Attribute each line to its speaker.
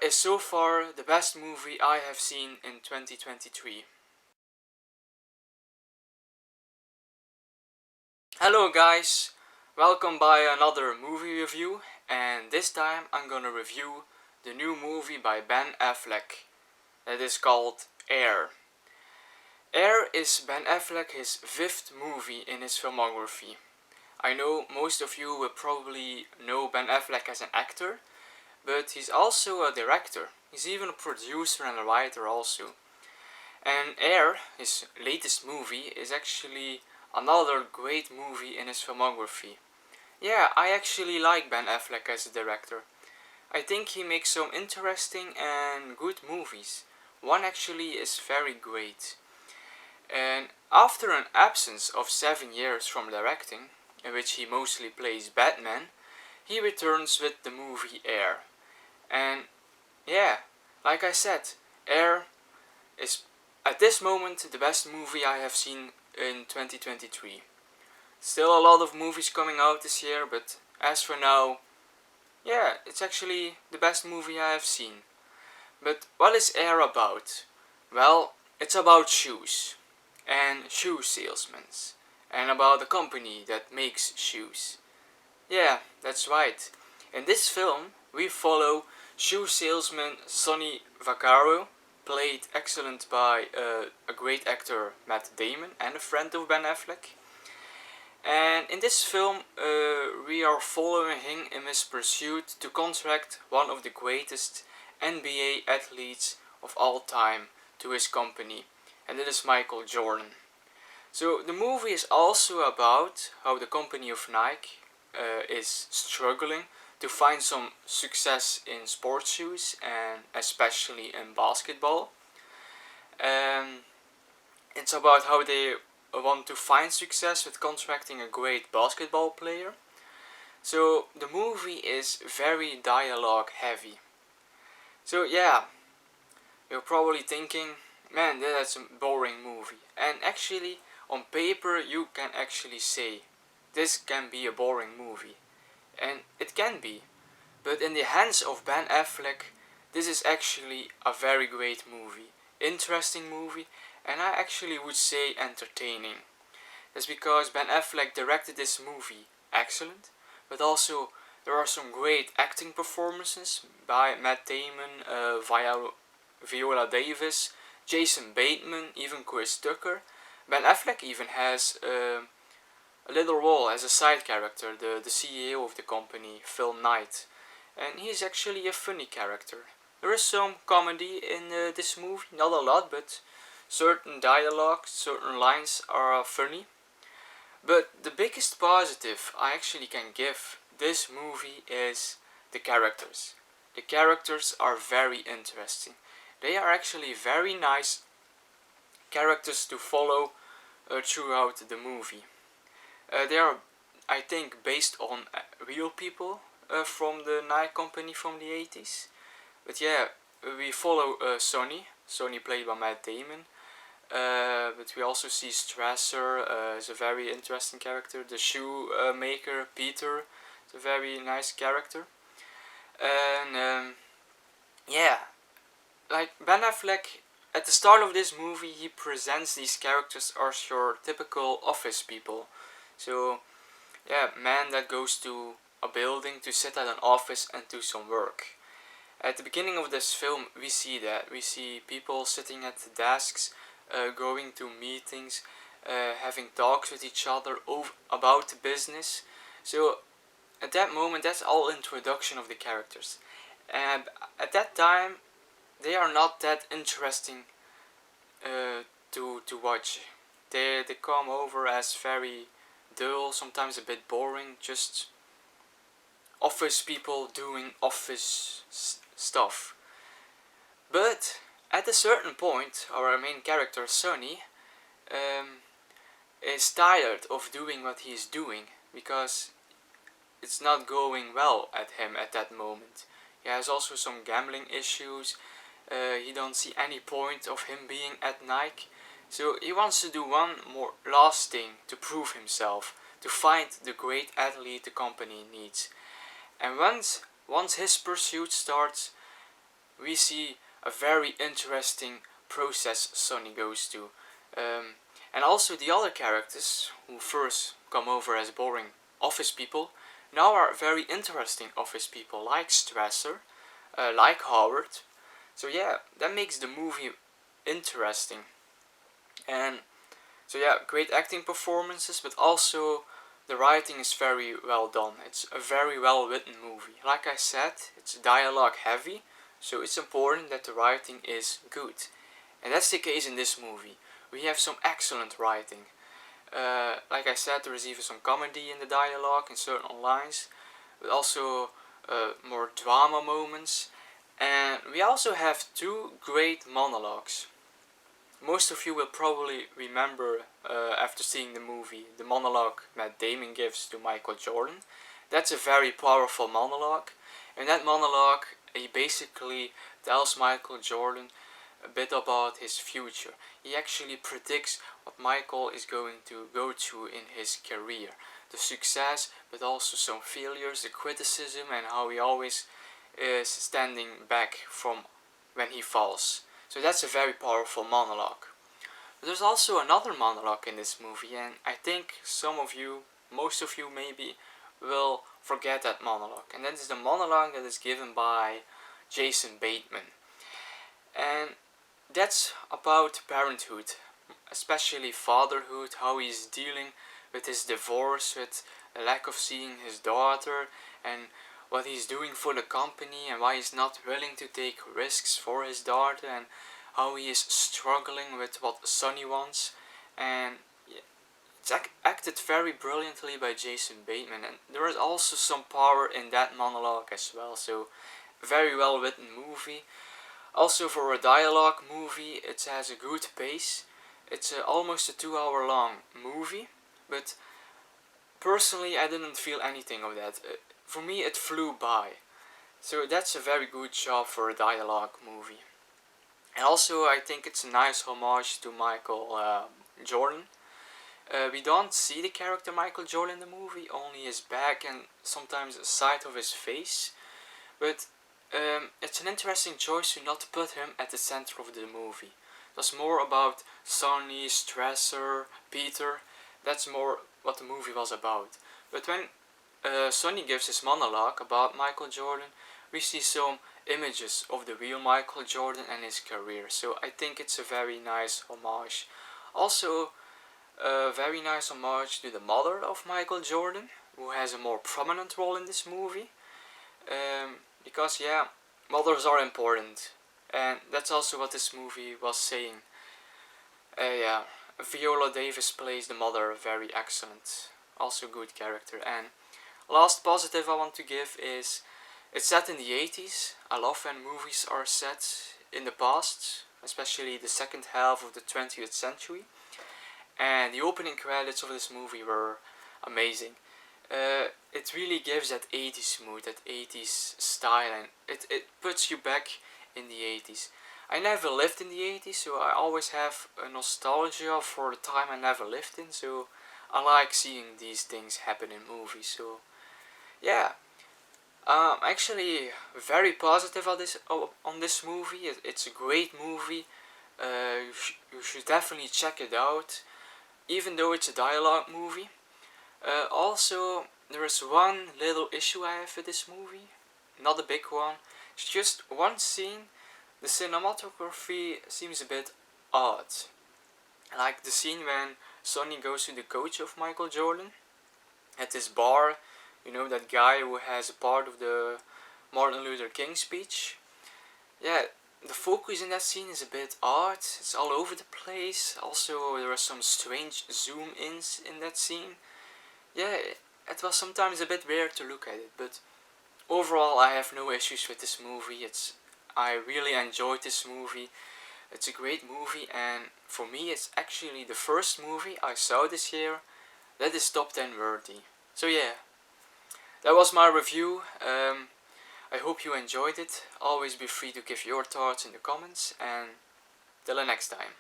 Speaker 1: is so far the best movie I have seen in 2023. Hello guys, welcome by another movie review, and this time I'm gonna review the new movie by Ben Affleck that is called Air. Air is Ben Affleck's fifth movie in his filmography. I know most of you will probably know Ben Affleck as an actor, but he's also a director. He's even a producer and a writer also. And Air, his latest movie, is actually another great movie in his filmography. Yeah, I actually like Ben Affleck as a director. I think he makes some interesting and good movies. One actually is very great. And after an absence of 7 years from directing, in which he mostly plays Batman, he returns with the movie Air. And yeah, like I said, Air is at this moment the best movie I have seen in 2023. Still a lot of movies coming out this year, but as for now, yeah, it's actually the best movie I have seen. But what is Air about? Well, it's about shoes and shoe salesmen and about a company that makes shoes. Yeah, that's right. In this film, we follow shoe salesman Sonny Vaccaro, played excellent by a great actor Matt Damon and a friend of Ben Affleck. And in this film, we are following him in his pursuit to contract one of the greatest NBA athletes of all time to his company, and it is Michael Jordan. So the movie is also about how the company of Nike is struggling to find some success in sports shoes and especially in basketball. It's about how they want to find success with contracting a great basketball player. So the movie is very dialogue heavy. So yeah, you're probably thinking, man, that's a boring movie. And actually, on paper, you can actually say, this can be a boring movie. And it can be. But in the hands of Ben Affleck, this is actually a very great movie. Interesting movie, and I actually would say entertaining. That's because Ben Affleck directed this movie excellent, but also there are some great acting performances by Matt Damon, Viola Davis, Jason Bateman, even Chris Tucker. Ben Affleck even has a little role as a side character, the CEO of the company, Phil Knight. And he's actually a funny character. There is some comedy in this movie, not a lot, but certain dialogue, certain lines are funny. But the biggest positive I actually can give this movie is the characters. The characters are very interesting. They are actually very nice characters to follow throughout the movie. They are, I think, based on real people from the Nike company from the 80s. But yeah, we follow Sonny played by Matt Damon. But we also see Strasser is a very interesting character. The shoe maker Peter is a very nice character. And yeah, like Ben Affleck, at the start of this movie, he presents these characters as your typical office people. So yeah, man that goes to a building to sit at an office and do some work. At the beginning of this film, we see that. We see people sitting at the desks, going to meetings, having talks with each other about the business. So at that moment, that's all introduction of the characters. And at that time, they are not that interesting to watch. They come over as very dull, sometimes a bit boring, just office people doing office stuff. But at a certain point, our main character Sonny is tired of doing what he's doing because it's not going well at him at that moment. He has also some gambling issues. He don't see any point of him being at Nike. So he wants to do one more last thing to prove himself, to find the great athlete the company needs. And once his pursuit starts, we see a very interesting process Sonny goes to. And also the other characters, who first come over as boring office people, now are very interesting office people, like Strasser, like Howard. So yeah, that makes the movie interesting. And so yeah, great acting performances, but also the writing is very well done. It's a very well written movie. Like I said, it's dialogue heavy, so it's important that the writing is good. And that's the case in this movie. We have some excellent writing. Like I said, there is even some comedy in the dialogue in certain lines, but also more drama moments. And we also have two great monologues. Most of you will probably remember, after seeing the movie, the monologue Matt Damon gives to Michael Jordan. That's a very powerful monologue. In that monologue, he basically tells Michael Jordan a bit about his future. He actually predicts what Michael is going to go through in his career. The success, but also some failures, the criticism, and how he always is standing back from when he falls. So that's a very powerful monologue. But there's also another monologue in this movie, and I think some of you, most of you maybe, will forget that monologue. And that is the monologue that is given by Jason Bateman. And that's about parenthood, especially fatherhood, how he's dealing with his divorce, with the lack of seeing his daughter, and what he's doing for the company, and why he's not willing to take risks for his daughter, and how he is struggling with what Sonny wants. And it's acted very brilliantly by Jason Bateman, and there is also some power in that monologue as well. So, very well written movie. Also, for a dialogue movie, it has a good pace. It's almost a 2 hour long movie, but personally I didn't feel anything of that. For me it flew by. So that's a very good job for a dialogue movie. And also I think it's a nice homage to Michael Jordan. We don't see the character Michael Jordan in the movie, only his back and sometimes a side of his face. But it's an interesting choice to not put him at the center of the movie. That's more about Sonny, Strasser, Peter. That's more what the movie was about. But when Sonny gives his monologue about Michael Jordan, we see some images of the real Michael Jordan and his career. So I think it's a very nice homage. Also, a very nice homage to the mother of Michael Jordan, who has a more prominent role in this movie. Because yeah, mothers are important, and that's also what this movie was saying. Yeah, Viola Davis plays the mother very excellent, also good character. And last positive I want to give is it's set in the 80s. I love when movies are set in the past, especially the second half of the 20th century. And the opening credits of this movie were amazing. It really gives that 80s mood, that 80s style, and it puts you back in the 80s. I never lived in the 80s, so I always have a nostalgia for the time I never lived in, so I like seeing these things happen in movies. So yeah, actually very positive on this movie. It's a great movie. You should definitely check it out, even though it's a dialogue movie. Also, there is one little issue I have with this movie, not a big one. It's just one scene. The cinematography seems a bit odd. Like the scene when Sonny goes to the coach of Michael Jordan at this bar. You know, that guy who has a part of the Martin Luther King speech. Yeah, the focus in that scene is a bit odd. It's all over the place. Also, there are some strange zoom-ins in that scene. Yeah, it was sometimes a bit weird to look at it, but overall I have no issues with this movie. I really enjoyed this movie. It's a great movie, and for me it's actually the first movie I saw this year that is top 10 worthy. So yeah, that was my review. I hope you enjoyed it. Always be free to give your thoughts in the comments, and till the next time.